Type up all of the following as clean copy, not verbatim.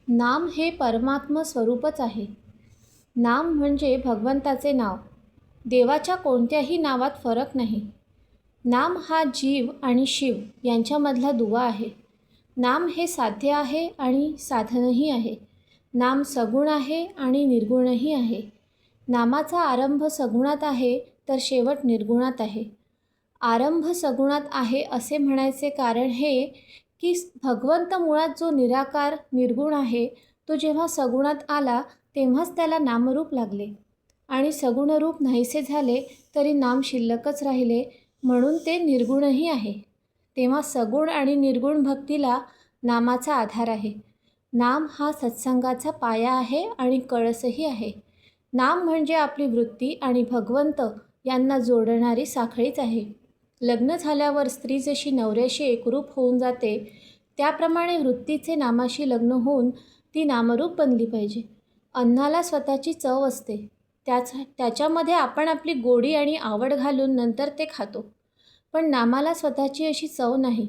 नाम हे परमात्म स्वरूपच आहे. नाम म्हणजे भगवंताचे नाव. देवाच्या कोणत्याही नावात फरक नाही. नाम हा जीव आणि शिव यांच्यामधला दुवा आहे. नाम हे साध्य आहे आणि साधनही आहे. नाम सगुण आहे आणि निर्गुणही आहे. नामाचा आरंभ सगुणात आहे तर शेवट निर्गुणात आहे. आरंभ सगुणात आहे असे म्हणायचे कारण हे की भगवंत मुळात जो निराकार निर्गुण आहे तो जेव्हा सगुणात आला तेव्हाच त्याला नामरूप लागले आणि सगुण रूप नाहीसे झाले तरी नाम शिल्लकच राहिले, म्हणून ते निर्गुणही आहे. तेव्हा सगुण आणि निर्गुण भक्तीला नामाचा आधार आहे. नाम हा सत्संगाचा पाया आहे आणि कळसही आहे. नाम म्हणजे आपली वृत्ती आणि भगवंत यांना जोडणारी साखळीच आहे. लग्न झाल्यावर स्त्री जशी नवऱ्याशी एकरूप होऊन जाते त्याप्रमाणे वृत्तीचे नामाशी लग्न होऊन ती नामरूप बनली पाहिजे. अन्नाला स्वतःची चव असते. त्याच्यामध्ये आपण आपली गोडी आणि आवड घालून नंतर ते खातो. पण नामाला स्वतःची अशी चव नाही.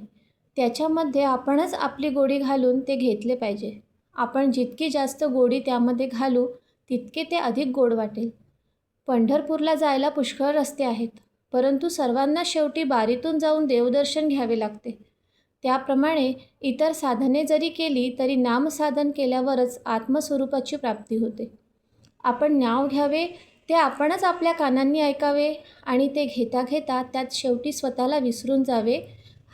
त्याच्यामध्ये आपणच आपली गोडी घालून ते घेतले पाहिजे. आपण जितकी जास्त गोडी त्यामध्ये घालू तितके ते अधिक गोड वाटेल. पंढरपूरला जायला पुष्कळ रस्ते आहेत, परंतु सर्वांना शेवटी बारीतून जाऊन देवदर्शन घ्यावे लागते. त्याप्रमाणे इतर साधने जरी केली तरी नामसाधन केल्यावरच आत्मस्वरूपाची प्राप्ती होते. आपण नाव घ्यावे ते आपणच आपल्या कानांनी ऐकावे आणि ते घेता घेता त्यात शेवटी स्वतःला विसरून जावे,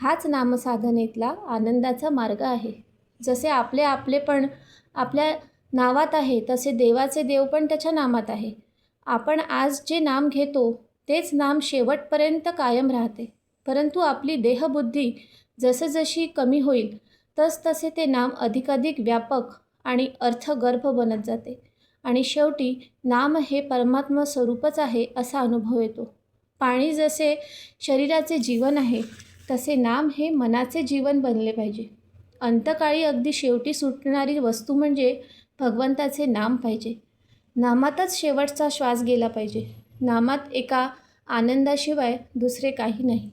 हाच नामसाधनेतला आनंदाचा मार्ग आहे. जसे आपलेपण आपल्या नावात आहे तसे देवाचे देव पण त्याच्या नामात आहे. आपण आज जे नाम घेतो तेच नाम शेवटपर्यंत कायम राहते, परंतु आपली देहबुद्धी जसजशी कमी होईल तसतसे ते नाम अधिकाधिक व्यापक आणि अर्थगर्भ बनत जाते आणि शेवटी नाम हे परमात्म स्वरूपच आहे असा अनुभव येतो. पाणी जसे शरीराचे जीवन आहे तसे नाम हे मनाचे जीवन बनले पाहिजे. अंतकाळी अगदी शेवटी सुटणारी वस्तू म्हणजे भगवंताचे नाम पाहिजे. नामातच शेवटचा श्वास गेला पाहिजे. नामात एका आनंदाशिवाय दुसरे काही नाही.